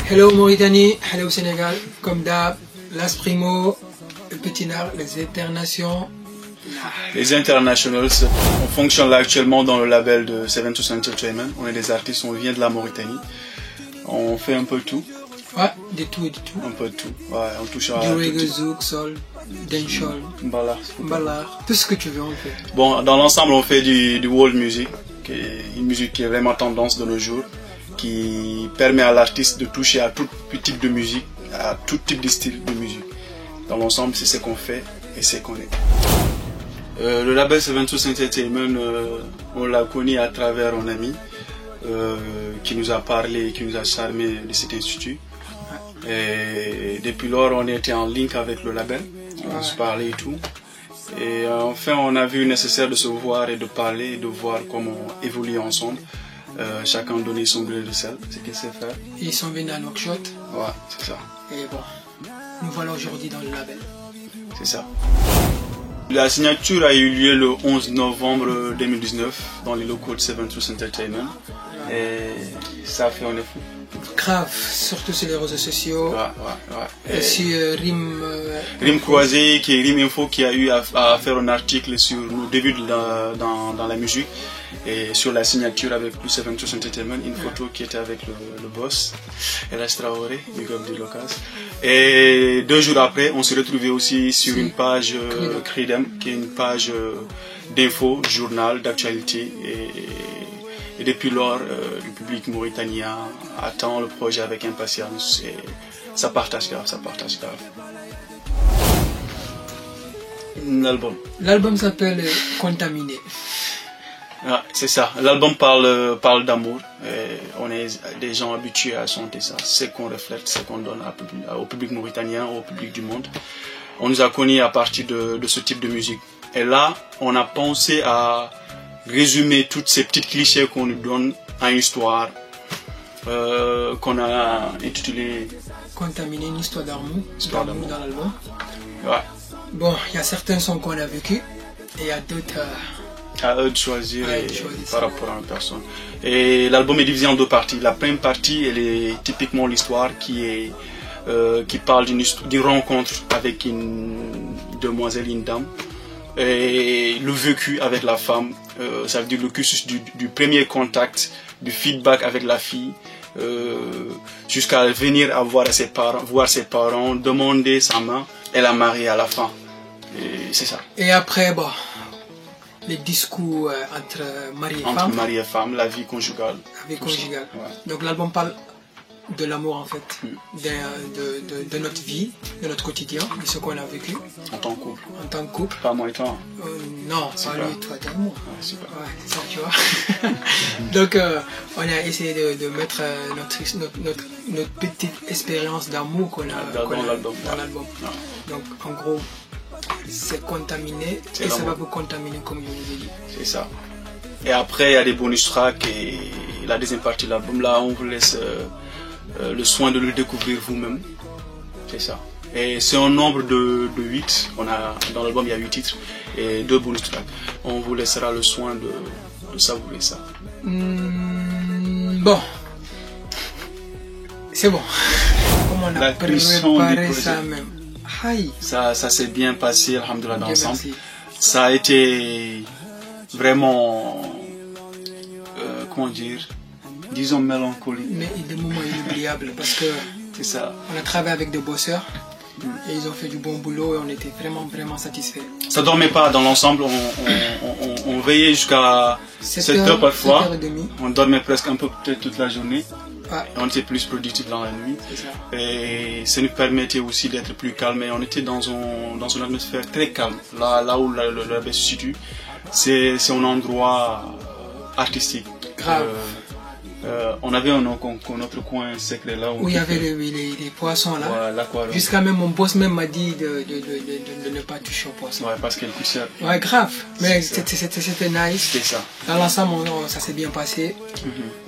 Hello Mauritanie, hello Sénégal, comme d'hab, Las Primo, le Petit Nard, les Internations. Les Internationals, on fonctionne là actuellement dans le label de 72 Entertainment. On est des artistes, on vient de la Mauritanie. On fait un peu de tout. Ouais, de tout et de tout. Un peu de tout. Ouais, on touche à du tout. reggae, zouk, soul, dancehall, ballard, tout ce que tu veux on fait. Bon, dans l'ensemble, on fait du world music, qui est une musique qui est vraiment tendance de nos jours, qui permet à l'artiste de toucher à tout type de musique, à tout type de style de musique. Dans l'ensemble, c'est ce qu'on fait et c'est qu'on est. Le label 72 Entertainment, on l'a connu à travers un ami qui nous a parlé, qui nous a charmé de cet institut. Et depuis lors, on était en link avec le label, on se parlait et tout. Et enfin, on a vu nécessaire de se voir et de parler et de voir comment évoluer ensemble. Chacun donnait son grain de sel, c'est ce qu'il sait faire. Ils sont venus à Nouakchott. Ouais, c'est ça. Et bon, nous voilà aujourd'hui dans le label. C'est ça. La signature a eu lieu le 11 novembre 2019 dans les locaux de 72 Entertainment. Et ça a fait un effet. Grave, surtout sur les réseaux sociaux. Ouais. Et sur Rime Croisé, qui est Rime Info, qui a eu à faire un article sur nos débuts dans la musique et sur la signature avec le 72 Entertainment, une photo qui était avec le boss, El Traoré, big up de Locas. Et 2 jours après, on s'est retrouvé aussi sur une page Credem, qui est une page d'info, journal, d'actualité. Et depuis lors, le public mauritanien attend le projet avec impatience et ça partage grave. L'album. L'album s'appelle Contaminé. Ah, c'est ça, l'album parle d'amour. On est des gens habitués à chanter ça. C'est qu'on reflète, c'est qu'on donne au public mauritanien, au public du monde. On nous a connus à partir de ce type de musique. Et là, on a pensé à résumer toutes ces petites clichés qu'on nous donne à une histoire qu'on a intitulée Contaminé, une histoire d'amour dans l'album. Ouais. Bon, il y a certains sons qu'on a vécu et il y a d'autres à eux de choisir par rapport à une personne. Et l'album est divisé en 2 parties. La première partie, elle est typiquement l'histoire qui parle d'une rencontre avec une demoiselle, une dame. Et le vécu avec la femme, ça veut dire le cursus du premier contact, du feedback avec la fille, jusqu'à venir voir ses parents, demander sa main et la marier à la fin. Et c'est ça. Et après, bon, les discours entre mari et femme, la vie conjugale. La vie conjugale. Ouais. Donc l'album parle de l'amour en fait, de notre vie, de notre quotidien, de ce qu'on a vécu. En tant que couple. En tant que couple. Pas moi et toi. Non, pas lui et toi, t'es moi. Ouais, super. Ouais, c'est ça, tu vois. Donc on a essayé de mettre notre petite expérience d'amour qu'on a dans l'album. Donc en gros, c'est contaminé et ça va vous contaminer comme je vous ai dit. C'est ça. Et après, il y a des bonus tracks et la deuxième partie de l'album, là, on vous laisse le soin de le découvrir vous-même. C'est ça. Et c'est un nombre de 8. Dans l'album, il y a 8 titres et 2 bonus tracks. On vous laissera le soin de savourer ça. Bon. C'est bon. Comment on a préparé ça même. Aïe. Ça s'est bien passé, alhamdoulilah, dans l'ensemble. Ça a été vraiment, comment dire, disons mélancolique. Mais des moments inoubliables parce que c'est ça. On a travaillé avec des bosseurs et ils ont fait du bon boulot et on était vraiment satisfaits. Ça dormait pas dans l'ensemble, on veillait jusqu'à 7h parfois. 7h30. On dormait presque un peu peut-être toute la journée. Ouais. Et on était plus productif dans la nuit. C'est ça. Et ça nous permettait aussi d'être plus calme. Et on était dans une atmosphère très calme. Là où le label se situe, c'est un endroit artistique. Grave. On avait un autre coin secret là où il y avait les poissons là. Ouais, jusqu'à même mon boss même m'a dit de ne pas toucher aux poissons. Ouais, parce qu'elle coûte cher. Ouais, grave. Mais c'était nice. C'était ça. Dans l'ensemble, ça s'est bien passé.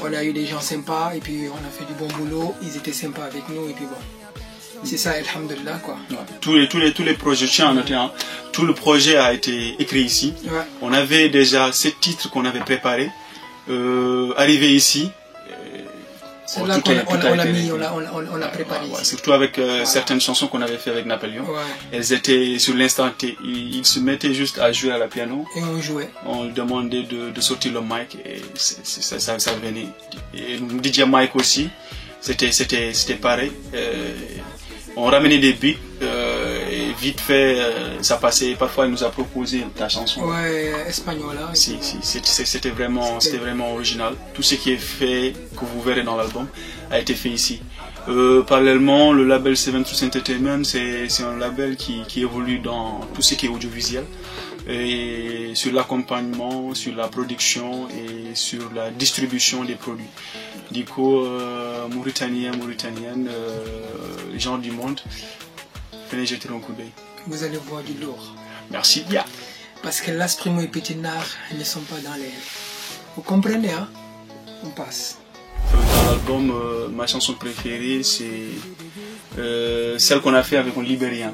On a eu des gens sympas et puis on a fait du bon boulot. Ils étaient sympas avec nous et puis bon. C'est ça, alhamdulillah quoi. Ouais. Tous les projets, je tiens à noter, hein, tout le projet a été écrit ici. Ouais. On avait déjà 7 titres qu'on avait préparés. Arrivé ici, C'est là qu'on l'a préparé. Surtout avec certaines chansons qu'on avait fait avec Napoléon. Elles étaient sur l'instant T. Il se mettait juste à jouer à la piano. Et on jouait. On lui demandait de sortir le mic et ça venait. Et DJ Mike aussi, c'était pareil. On ramenait des beats et vite fait ça passait. Parfois il nous a proposé ta chanson. Ouais, espagnol là. Si, c'était vraiment original. Tout ce qui est fait, que vous verrez dans l'album, a été fait ici. Parallèlement, le label Seven Truths Entertainment, c'est un label qui évolue dans tout ce qui est audiovisuel. Et sur l'accompagnement, sur la production et sur la distribution des produits. Du coup, Mauritaniennes, les gens du monde, venez jeter un coup d'œil. Vous allez voir du lourd. Merci bien. Parce que Las Primo et Petit Nard ne sont pas dans l'air. Vous comprenez, hein? On passe. Dans l'album, ma chanson préférée, c'est celle qu'on a fait avec un Libérien.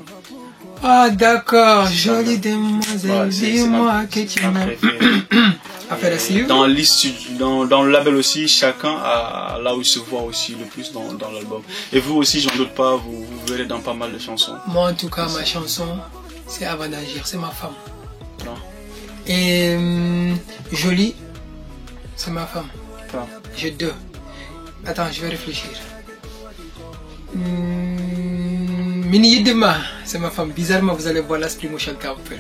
Ah d'accord, jolie demoiselle, dis-moi que tu m'aimes. Dans le label aussi, chacun a là où il se voit aussi le plus dans l'album. Et vous aussi, j'en doute pas, vous verrez dans pas mal de chansons. Moi en tout cas, ma chanson, c'est Avant d'agir, c'est ma femme. Non. Et Jolie, c'est ma femme. Non. J'ai deux. Attends, je vais réfléchir. Mini Yedema, c'est ma femme. Bizarrement, vous allez voir Las Primo chanter un peu.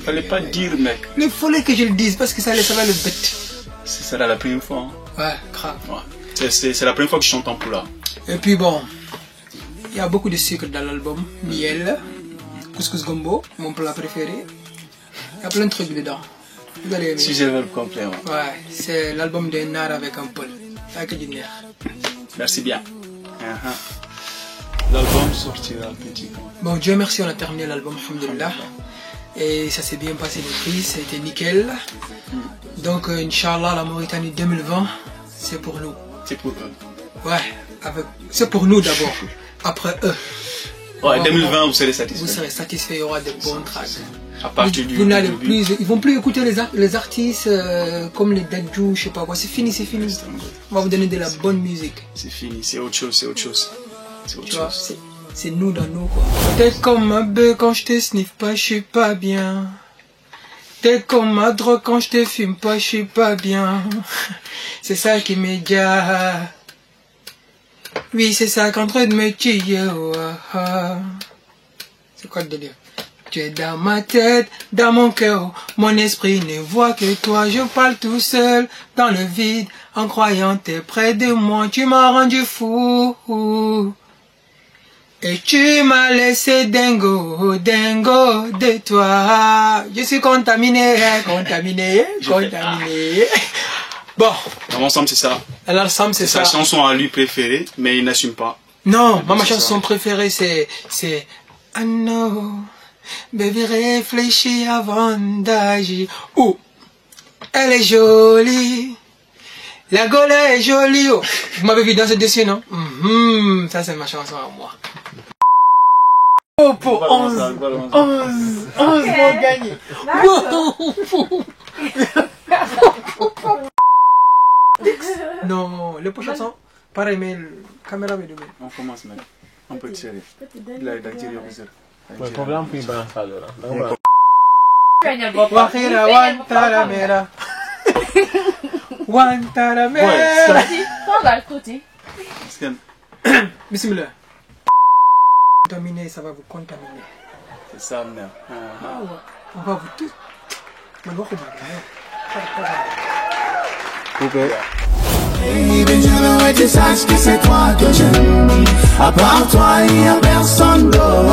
Fallait pas dire, mec. Il fallait que je le dise parce que ça va le bête. Ce sera la première fois. Hein. Ouais, grave. Ouais. C'est la première fois que je chante en Pula. Et puis bon, il y a beaucoup de sucre dans l'album. Miel, couscous gombo, mon plat préféré. Il y a plein de trucs dedans. Vous allez aimer. Si j'ai le complet. Ouais, c'est l'album de Nard avec un Paul. Avec du nerf. Merci bien. L'album sortira petit. Bon, Dieu merci, on a terminé l'album, alhamdoulilah. Et ça s'est bien passé, le prix, ça a été nickel. Donc, Inch'Allah, la Mauritanie 2020, c'est pour nous. C'est pour eux. Ouais, c'est pour nous d'abord. Après eux. Ouais, 2020, vous serez satisfait. Vous serez satisfait, il y aura de bons tracks. À partir vous n'allez plus, ils vont plus écouter les artistes comme les Dadju, je sais pas quoi. C'est fini, c'est fini. On va vous donner de la bonne musique. C'est fini, c'est autre chose, c'est autre chose. Tu vois, c'est nous dans nous quoi. T'es comme un bœuf quand je te sniffe pas, je suis pas bien. T'es comme ma drogue quand je te fume pas, je suis pas bien. C'est ça qui m'égare. Oui, c'est ça qu'en train de me tuer. C'est quoi le délire? Tu es dans ma tête, dans mon cœur. Mon esprit ne voit que toi. Je parle tout seul dans le vide. En croyant t'es près de moi. Tu m'as rendu fou. Et tu m'as laissé dingo de toi. Je suis contaminé. Bon. Dans l'ensemble, c'est ça. L'ensemble, c'est ça. Sa chanson à lui préférée, mais il n'assume pas. Non, ma chanson préférée, c'est I know, baby, réfléchis avant d'agir. Oh, elle est jolie. La Gaule est jolie. Oh. Vous m'avez vu danser dessus, non? Ça, c'est ma chanson à moi. Oh, pour 11 vont gagner. Non, les prochaines sont pareil, mais la caméra est double. On commence maintenant. On peut tirer. Il a d'attirer au viseur. Le problème, puis ben, ça là. Wahira Wantaramera. Wantaramera. Prends le côté. Bismillah. Contaminer, ça va vous contaminer. C'est ça, merde. On va vous tout. Coupé. Baby, je veux que tu saches que c'est toi que j'aime. À part toi, il n'y a personne d'autre.